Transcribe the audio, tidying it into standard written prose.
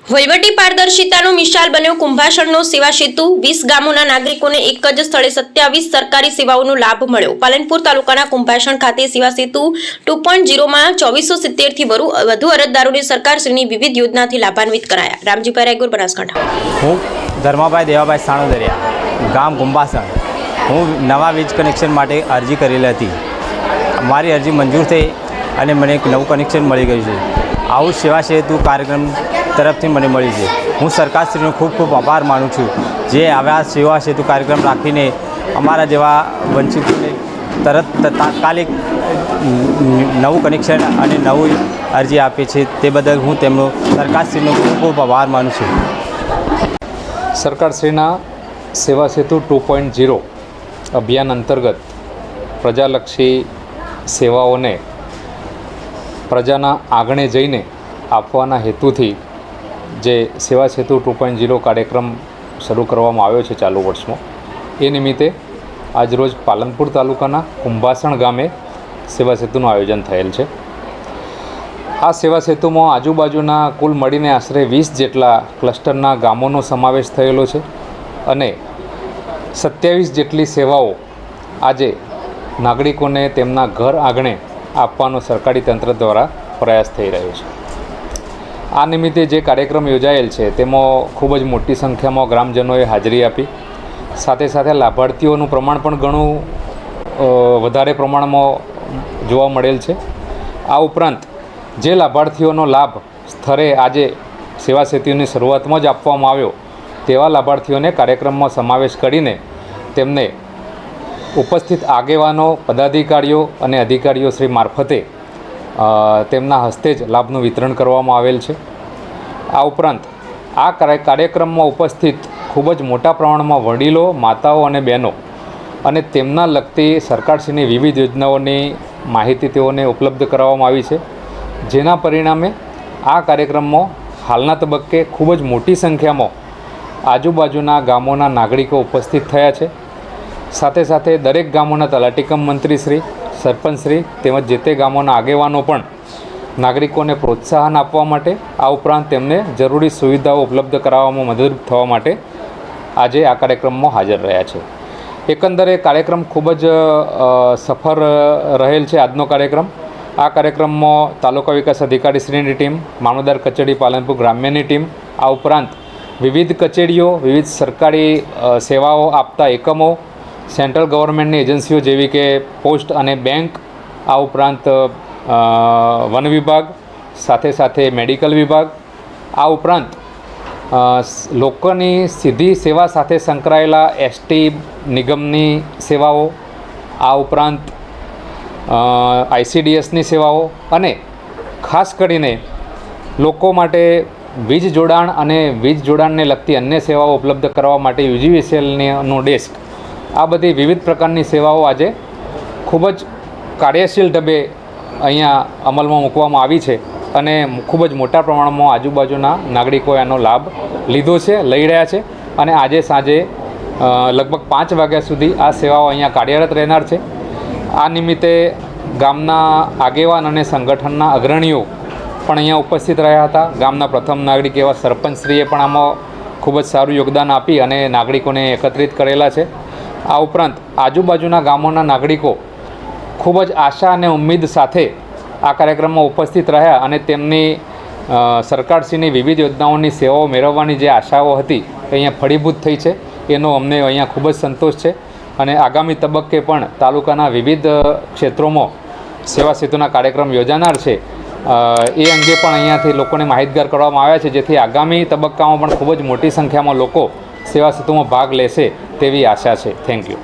વહીવટી પારદર્શિતાનો મિસાલ બન્યો કુંભાસણનો સેવા સેતુ 20 ગામોના નાગરિકોને એક જ સ્થળે 27 સરકારી સેવાઓનો લાભ મળ્યો। પાલનપુર તાલુકાના કુંભાસણ ખાતે સેવા સેતુ 2.0 માં 2470 થી વધુ અરજદારોને સરકારશ્રીની વિવિધ યોજનાથી લાભાન્વિત કરાયા। રામજીભાઈ રાયગુર, બનાસકાંઠા। હું ધર્માભાઈ દેવાભાઈ સાણોદરિયા, ગામ કુંભાસણ। હું નવા વીજ કનેક્શન માટે અરજી કરેલી હતી। મારી અરજી મંજૂર થઈ અને મને એક નવું કનેક્શન મળી ગયું છે। આવું સેવા સેતુ કાર્યક્રમ તરફથી મને મળી છે। હું સરકારશ્રીનો ખૂબ ખૂબ આભાર માનું છું, જે આવા સેવા સેતુ કાર્યક્રમ રાખીને અમારા જેવા વંચિતોને તાત્કાલિક નવું કનેક્શન અને નવું અરજી આપે છે। તે બદલ હું તેમનો સરકારશ્રીનો ખૂબ ખૂબ આભાર માનું છું। સરકારશ્રીના સેવા સેતુ 2.0 અભિયાન અંતર્ગત પ્રજાલક્ષી સેવાઓને પ્રજાના આંગણે જઈને આપવાના હેતુથી જે સેવા સેતુ 2.0 કાર્યક્રમ શરૂ કરવામાં આવ્યો છે ચાલુ વર્ષમાં, એ નિમિત્તે આજરોજ પાલનપુર તાલુકાના કુંભાસણ ગામે સેવા સેતુનું આયોજન થયેલ છે। આ સેવા સેતુમાં આજુબાજુના કુલ મળીને આશરે 20 જેટલા ક્લસ્ટરના ગામોનો સમાવેશ થયેલો છે અને 27 જેટલી સેવાઓ આજે નાગરિકોને તેમના ઘર આંગણે આપવાનો સરકારી તંત્ર દ્વારા પ્રયાસ થઈ રહ્યો છે। આ નિમિત્તે જે કાર્યક્રમ યોજાયેલ છે તેમાં ખૂબ જ મોટી સંખ્યામાં ગ્રામજનોએ હાજરી આપી, સાથે સાથે લાભાર્થીઓનું પ્રમાણ પણ ઘણું વધારે પ્રમાણમાં જોવા મળેલ છે। આ ઉપરાંત જે લાભાર્થીઓનો લાભ સ્થળે આજે સેવા સેતુની શરૂઆતમાં જ આપવામાં આવ્યો તેવા લાભાર્થીઓને કાર્યક્રમમાં સમાવેશ કરીને તેમને ઉપસ્થિત આગેવાનો, પદાધિકારીઓ અને અધિકારીઓ શ્રી મારફતે તેમના હસ્તે જ લાભનું વિતરણ કરવામાં આવેલ છે। આ ઉપરાંત આ કાર્યક્રમમાં ઉપસ્થિત ખૂબ જ મોટા પ્રમાણમાં વડીલો, માતાઓ અને બહેનો અને તેમના લગતી સરકારશ્રીની વિવિધ યોજનાઓની માહિતી તેઓને ઉપલબ્ધ કરાવવામાં આવી છે, જેના પરિણામે આ કાર્યક્રમમાં હાલના તબક્કે ખૂબ જ મોટી સંખ્યામાં આજુબાજુના ગામોના નાગરિકો ઉપસ્થિત થયા છે। સાથે સાથે દરેક ગામોના તલાટીકમ મંત્રીશ્રી, સરપંચશ્રી તેમજ જે તે ગામોના આગેવાનો પણ નાગરિકોને પ્રોત્સાહન આપવા માટે, આ ઉપરાંત તેમને જરૂરી સુવિધાઓ ઉપલબ્ધ કરાવવામાં મદદરૂપ થવા માટે આજે આ કાર્યક્રમમાં હાજર રહ્યા છે। એકંદરે કાર્યક્રમ ખૂબ જ સફળ રહેલ છે આજનો કાર્યક્રમ। આ કાર્યક્રમમાં તાલુકા વિકાસ અધિકારીશ્રીની ટીમ, મામલતદાર કચેરી પાલનપુર ગ્રામ્યની ટીમ, આ ઉપરાંત વિવિધ કચેરીઓ, વિવિધ સરકારી સેવાઓ આપતા એકમો, સેન્ટ્રલ ગવર્મેન્ટની એજન્સીઓ જેવી કે પોસ્ટ અને બેંક, આ ઉપરાંત વન વિભાગ, સાથે સાથે મેડિકલ વિભાગ, આ ઉપરાંત લોકોની સીધી સેવા સાથે સંકળાયેલા એસટી નિગમની સેવાઓ, આ ઉપરાંત ICDSની સેવાઓ અને ખાસ કરીને લોકો માટે વીજ જોડાણ અને વીજ જોડાણને લગતી અન્ય સેવાઓ ઉપલબ્ધ કરવા માટે UGVCLનો ડેસ્ક, આ બધી વિવિધ પ્રકારની સેવાઓ આજે ખૂબ જ કાર્યશીલ ઢબે અહીંયા અમલમાં મૂકવામાં આવી છે અને ખૂબ જ મોટા પ્રમાણમાં આજુબાજુના નાગરિકોએ આનો લાભ લીધો છે, લઈ રહ્યા છે અને આજે સાંજે લગભગ 5 વાગ્યા સુધી આ સેવાઓ અહીંયા કાર્યરત રહેનાર છે। આ નિમિત્તે ગામના આગેવાન અને સંગઠનના અગ્રણીઓ પણ અહીંયા ઉપસ્થિત રહ્યા હતા। ગામના પ્રથમ નાગરિક એવા સરપંચશ્રીએ પણ આમાં ખૂબ જ સારું યોગદાન આપી અને નાગરિકોને એકત્રિત કરેલા છે। આ ઉપરાંત આજુબાજુના ગામોના નાગરિકો ખૂબ જ આશા અને ઉમ્મીદ સાથે આ કાર્યક્રમમાં ઉપસ્થિત રહ્યા અને તેમની સરકારશ્રીની વિવિધ યોજનાઓની સેવાઓ મેળવવાની જે આશાઓ હતી એ અહીંયા ફળીભૂત થઈ છે, એનો અમને અહીંયા ખૂબ જ સંતોષ છે અને આગામી તબક્કે પણ તાલુકાના વિવિધ ક્ષેત્રોમાં સેવા સેતુના કાર્યક્રમ યોજાનાર છે, એ અંગે પણ અહીંયાથી લોકોને માહિતગાર કરવામાં આવ્યા છે, જેથી આગામી તબક્કામાં પણ ખૂબ જ મોટી સંખ્યામાં લોકો સેવા સેતુમાં ભાગ લેશે તેવી આશા છે। Thank you.